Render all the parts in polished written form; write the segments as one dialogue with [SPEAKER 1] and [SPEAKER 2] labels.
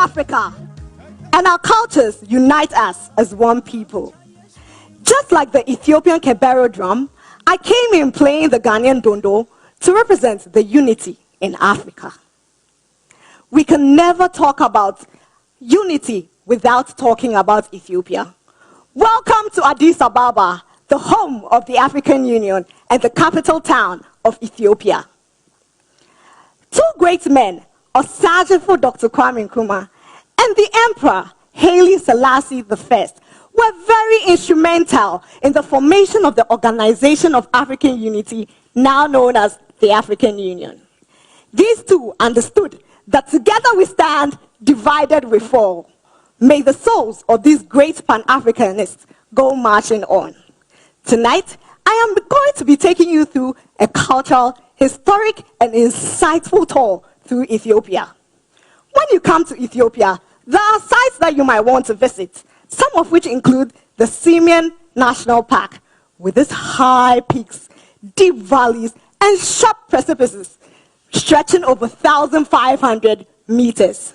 [SPEAKER 1] Africa, and our cultures unite us as one people. Just like the Ethiopian Kebero drum, I came in playing the Ghanaian dondo to represent the unity in Africa. We can never talk about unity without talking about Ethiopia. Welcome to Addis Ababa, the home of the African Union and the capital town of Ethiopia. Two great men, Osajifo Dr. Kwame Nkrumah and the Emperor Haile Selassie I, were very instrumental in the formation of the Organization of African Unity, now known as the African Union. These two understood that together we stand, divided we fall. May the souls of these great Pan-Africanists go marching on. Tonight, I am going to be taking you through a cultural, historic, and insightful tour through Ethiopia. When you come to Ethiopia, there are sites that you might want to visit, some of which include the Simeon National Park, with its high peaks, deep valleys, and sharp precipices stretching over 1,500 meters.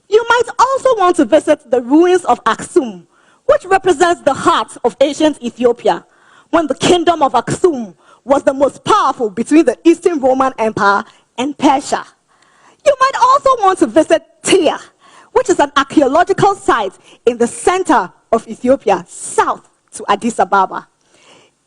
[SPEAKER 1] You might also want to visit the ruins of Aksum, which represents the heart of ancient Ethiopia, when the kingdom of Aksum was the most powerful between the Eastern Roman Empire and Persia. You might also want to visit Tyre, which is an archaeological site in the center of Ethiopia, south to Addis Ababa.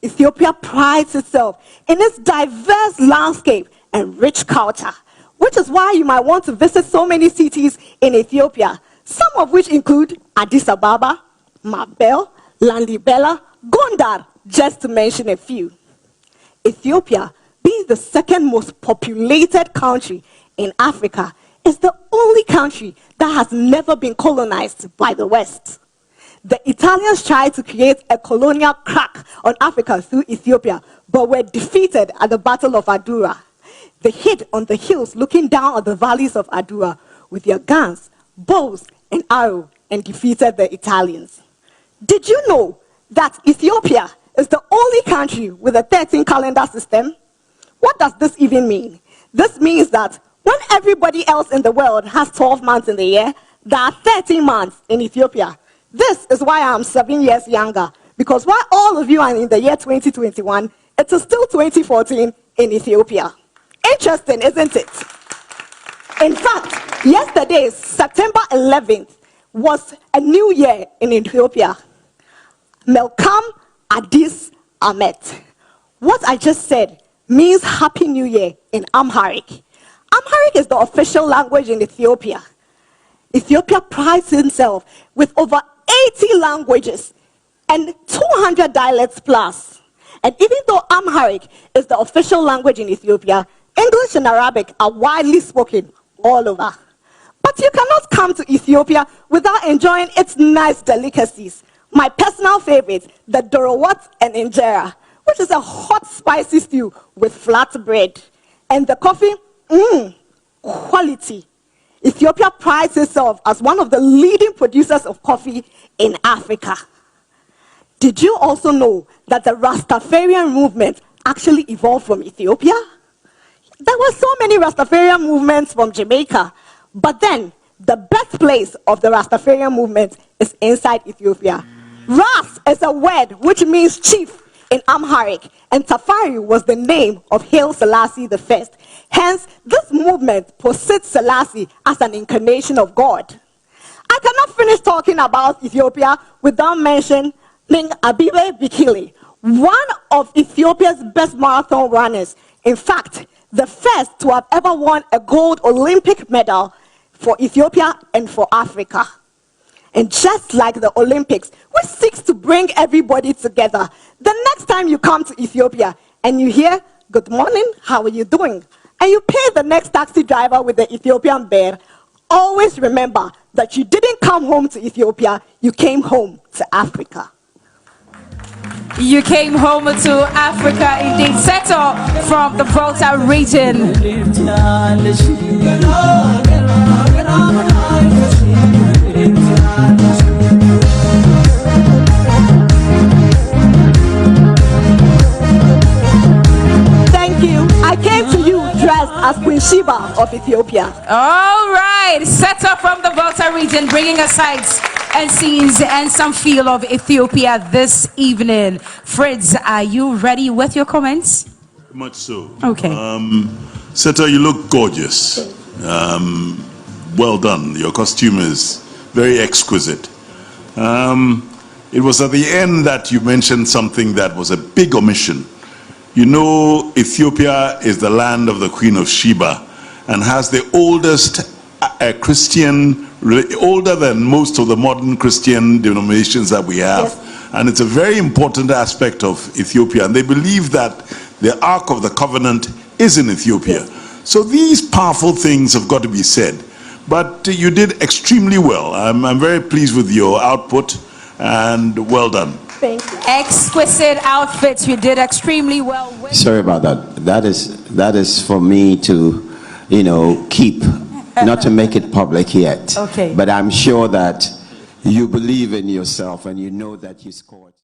[SPEAKER 1] Ethiopia prides itself in its diverse landscape and rich culture, which is why you might want to visit so many cities in Ethiopia, some of which include Addis Ababa, Mabel, Lalibela, Gondar, just to mention a few. Ethiopia, being the second most populated country in Africa, is the only country that has never been colonized by the West. The Italians tried to create a colonial crack on Africa through Ethiopia, but were defeated at the Battle of Adura. They hid on the hills looking down on the valleys of Adura with their guns, bows, and arrows, and defeated the Italians. Did you know that Ethiopia is the only country with a 13 calendar system? What does this even mean? This means that when everybody else in the world has 12 months in the year, there are 13 months in Ethiopia. This is why I'm 7 years younger, because while all of you are in the year 2021, it is still 2014 in Ethiopia. Interesting, isn't it? In fact, yesterday, September 11th, was a new year in Ethiopia. Melkam Addis Amet. What I just said means Happy New Year in Amharic. Amharic is the official language in Ethiopia. Ethiopia prides itself with over 80 languages and 200 dialects plus. And even though Amharic is the official language in Ethiopia, English and Arabic are widely spoken all over. But you cannot come to Ethiopia without enjoying its nice delicacies. My personal favorite, the dorowat and injera, which is a hot spicy stew with flat bread. And the coffee, quality. Ethiopia prides itself as one of the leading producers of coffee in Africa. Did you also know that the Rastafarian movement actually evolved from Ethiopia? There were so many Rastafarian movements from Jamaica, but then the birthplace of the Rastafarian movement is inside Ethiopia. Ras is a word which means chief in Amharic, and Tafari was the name of Haile Selassie I. Hence, this movement posits Selassie as an incarnation of God. I cannot finish talking about Ethiopia without mentioning Abibe Bikili, one of Ethiopia's best marathon runners. In fact, the first to have ever won a gold Olympic medal for Ethiopia and for Africa. And just like the Olympics, which seeks to bring everybody together, the next time you come to Ethiopia and you hear, "Good morning, how are you doing?" and you pay the next taxi driver with the Ethiopian bear, always remember that you didn't come home to Ethiopia, you came home to Africa.
[SPEAKER 2] You came home to Africa, indeed. Settle from the Volta region.
[SPEAKER 1] Thank you. I came to you dressed as Queen Sheba of Ethiopia.
[SPEAKER 2] All right. right, Seto from the Volta region, bringing us sights and scenes and some feel of Ethiopia this evening. Fritz, are you ready with your comments?
[SPEAKER 3] Much so.
[SPEAKER 2] Okay.
[SPEAKER 3] Seto, you look gorgeous. Well done. Your costume is very exquisite. It was at the end that you mentioned something that was a big omission. You know, Ethiopia is the land of the Queen of Sheba and has the oldest Christian, older than most of the modern Christian denominations that we have.
[SPEAKER 1] Yes.
[SPEAKER 3] And it's a very important aspect of Ethiopia. And they believe that the Ark of the Covenant is in Ethiopia.
[SPEAKER 1] Yes.
[SPEAKER 3] So these powerful things have got to be said. But you did extremely well. I'm very pleased with your output, and well done.
[SPEAKER 1] Thank you.
[SPEAKER 2] Exquisite outfits. You did extremely well.
[SPEAKER 4] Sorry about that. That is for me to, keep, not to make it public yet.
[SPEAKER 2] Okay.
[SPEAKER 4] But I'm sure that you believe in yourself and you know that you scored.